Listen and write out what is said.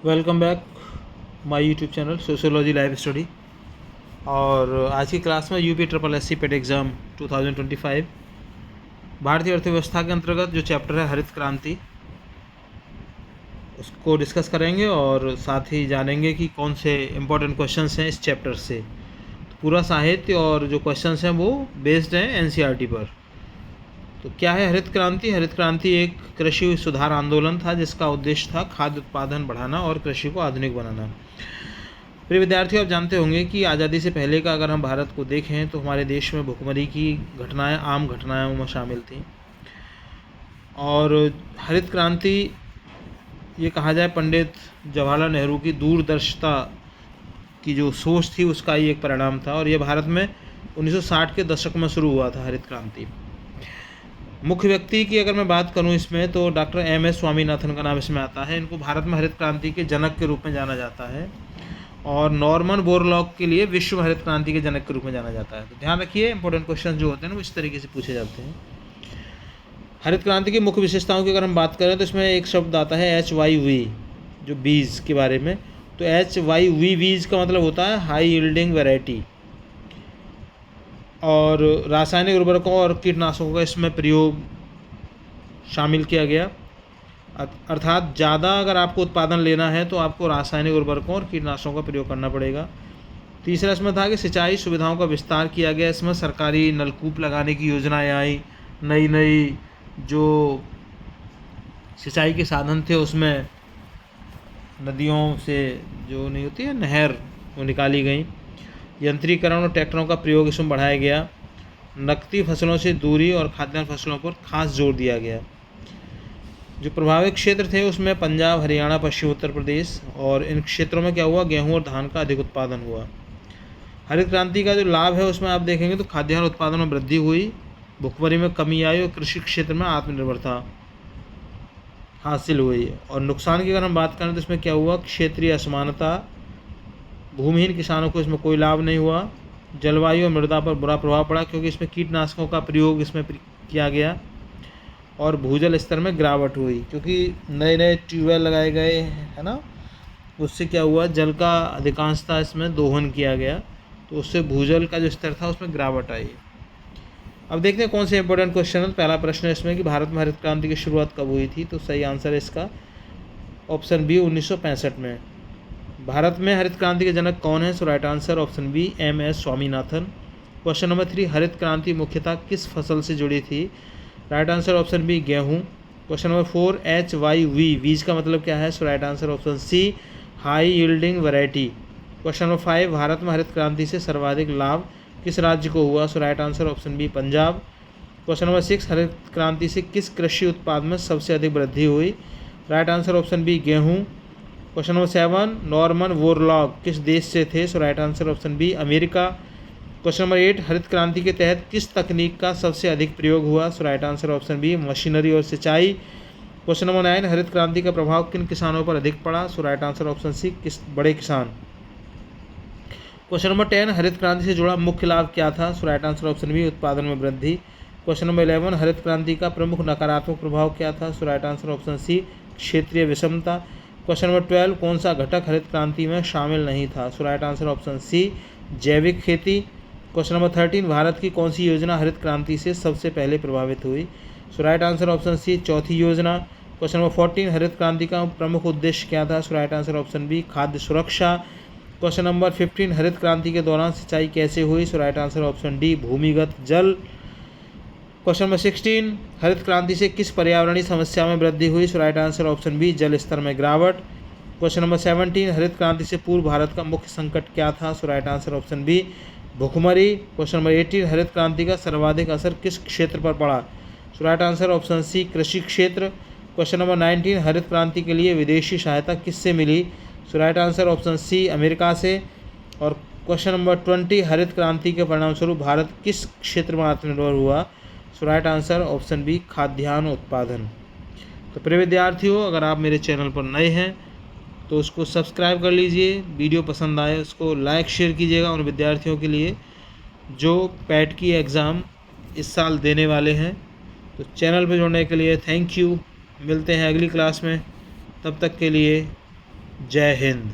Welcome back my YouTube channel sociology live study. और आज की क्लास में यूपी ट्रिपल एससी पेट एग्ज़ाम 2025 भारतीय अर्थव्यवस्था के अंतर्गत जो चैप्टर है हरित क्रांति, उसको डिस्कस करेंगे और साथ ही जानेंगे कि कौन से इम्पोर्टेंट क्वेश्चंस हैं इस चैप्टर से। तो पूरा साहित्य और जो क्वेश्चंस हैं वो बेस्ड हैं एनसीईआरटी पर। तो क्या है हरित क्रांति? हरित क्रांति एक कृषि सुधार आंदोलन था जिसका उद्देश्य था खाद्य उत्पादन बढ़ाना और कृषि को आधुनिक बनाना। प्रिय विद्यार्थियों, आप जानते होंगे कि आज़ादी से पहले का अगर हम भारत को देखें तो हमारे देश में भुखमरी की घटनाएं आम घटनाओं में शामिल थीं। और हरित क्रांति ये कहा जाए पंडित जवाहरलाल नेहरू की दूरदर्शिता की जो सोच थी उसका ही एक परिणाम था। और ये भारत में 1960 के दशक में शुरू हुआ था हरित क्रांति। मुख्य व्यक्ति की अगर मैं बात करूं इसमें तो डॉक्टर एम.एस. स्वामीनाथन का नाम इसमें आता है। इनको भारत में हरित क्रांति के जनक के रूप में जाना जाता है और नॉर्मन बोरलॉग के लिए विश्व हरित क्रांति के जनक के रूप में जाना जाता है। तो ध्यान रखिए, इंपॉर्टेंट क्वेश्चन जो होते हैं ना वो इस तरीके से पूछे जाते हैं। हरित क्रांति की मुख्य विशेषताओं की अगर हम बात करें तो इसमें एक शब्द आता है HYV, जो बीज के बारे में। तो HYV बीज का मतलब होता है हाई यील्डिंग वैरायटी। और रासायनिक उर्वरकों और कीटनाशकों का इसमें प्रयोग शामिल किया गया। अर्थात ज़्यादा अगर आपको उत्पादन लेना है तो आपको रासायनिक उर्वरकों और कीटनाशकों का प्रयोग करना पड़ेगा। तीसरा इसमें था कि सिंचाई सुविधाओं का विस्तार किया गया। इसमें सरकारी नलकूप लगाने की योजनाएं आई, नई नई जो सिंचाई के साधन थे उसमें नदियों से जो नहीं होती है नहर, वो निकाली गई। यंत्रीकरण और ट्रैक्टरों का प्रयोग इसमें बढ़ाया गया। नकदी फसलों से दूरी और खाद्यान्न फसलों पर खास जोर दिया गया। जो प्रभावित क्षेत्र थे उसमें पंजाब, हरियाणा, पश्चिम उत्तर प्रदेश, और इन क्षेत्रों में क्या हुआ, गेहूं और धान का अधिक उत्पादन हुआ। हरित क्रांति का जो लाभ है उसमें आप देखेंगे तो खाद्यान्न उत्पादन में वृद्धि हुई, भुखमरी में कमी आई और कृषि क्षेत्र में आत्मनिर्भरता हासिल हुई। और नुकसान की अगर हम बात करें तो इसमें क्या हुआ, क्षेत्रीय असमानता, भूमिहीन किसानों को इसमें कोई लाभ नहीं हुआ। जलवायु और मृदा पर बुरा प्रभाव पड़ा क्योंकि इसमें कीटनाशकों का प्रयोग इसमें किया गया। और भूजल स्तर में गिरावट हुई क्योंकि नए नए ट्यूबवेल लगाए गए, है ना, उससे क्या हुआ, जल का अधिकांशता इसमें दोहन किया गया, तो उससे भूजल का जो स्तर था उसमें गिरावट आई। अब देखते हैं कौन से इंपॉर्टेंट क्वेश्चन है। पहला प्रश्न है इसमें कि भारत में हरित क्रांति की शुरुआत कब हुई थी? तो सही आंसर है इसका ऑप्शन बी, 1965 में। भारत में हरित क्रांति के जनक कौन है? So right answer option B, M.S. Swaminathan. Question number 3, हरित क्रांति मुख्यतः किस फसल से जुड़ी थी? राइट आंसर ऑप्शन बी, गेहूँ। क्वेश्चन नंबर 4, HYV बीज का मतलब क्या है? So right answer option C, high yielding variety. Question number 5, भारत में हरित क्रांति से सर्वाधिक लाभ किस राज्य को हुआ? So right answer option B, Punjab. Question number 6, हरित क्रांति से किस कृषि उत्पाद में सबसे अधिक वृद्धि हुई? राइट आंसर ऑप्शन बी, गेहूँ। क्वेश्चन नंबर 7, नॉर्मन बोरलॉग किस देश से थे? So right answer option B, America. Question number 8, हरित क्रांति के तहत किस तकनीक का सबसे अधिक प्रयोग हुआ? So right answer option B, machinery और सिंचाई। क्वेश्चन नंबर 9, हरित क्रांति का प्रभाव किन किसानों पर अधिक पड़ा? सो राइट आंसर ऑप्शन सी, बड़े किसान। क्वेश्चन नंबर 10, हरित क्रांति से जुड़ा मुख्य लाभ क्या था? सो राइट आंसर ऑप्शन बी, उत्पादन में वृद्धि। क्वेश्चन नंबर 11, हरित क्रांति का प्रमुख नकारात्मक प्रभाव क्या था? सो राइट आंसर ऑप्शन सी, क्षेत्रीय विषमता। क्वेश्चन नंबर 12, कौन सा घटक हरित क्रांति में शामिल नहीं था? सो राइट आंसर ऑप्शन सी, जैविक खेती। क्वेश्चन नंबर 13, भारत की कौन सी योजना हरित क्रांति से सबसे पहले प्रभावित हुई? सो राइट आंसर ऑप्शन सी, चौथी योजना। क्वेश्चन नंबर 14, हरित क्रांति का प्रमुख उद्देश्य क्या था? सो राइट आंसर ऑप्शन बी, खाद्य सुरक्षा। क्वेश्चन नंबर 15, हरित क्रांति के दौरान सिंचाई कैसे हुई? सो राइट आंसर ऑप्शन डी, भूमिगत जल। क्वेश्चन नंबर 16, हरित क्रांति से किस पर्यावरणीय समस्या में वृद्धि हुई? सो राइट आंसर ऑप्शन बी, जल स्तर में गिरावट। क्वेश्चन नंबर 17, हरित क्रांति से पूर्व भारत का मुख्य संकट क्या था? सो राइट आंसर ऑप्शन बी, भुखमरी। क्वेश्चन नंबर 18, हरित क्रांति का सर्वाधिक असर किस क्षेत्र पर पड़ा? सो राइट आंसर ऑप्शन सी, कृषि क्षेत्र। क्वेश्चन नंबर 19, हरित क्रांति के लिए विदेशी सहायता किससे मिली? So right answer option C, America से। और क्वेश्चन नंबर 20, हरित क्रांति के परिणामस्वरूप भारत किस क्षेत्र में आत्मनिर्भर हुआ? So right answer option B, खाद्यान्न उत्पादन। तो प्रिय विद्यार्थियों, अगर आप मेरे चैनल पर नए हैं तो उसको सब्सक्राइब कर लीजिए। वीडियो पसंद आए उसको लाइक शेयर कीजिएगा उन विद्यार्थियों के लिए जो पैट की एग्ज़ाम इस साल देने वाले हैं। तो चैनल पर जुड़ने के लिए थैंक यू। मिलते हैं अगली क्लास में, तब तक के लिए जय हिंद।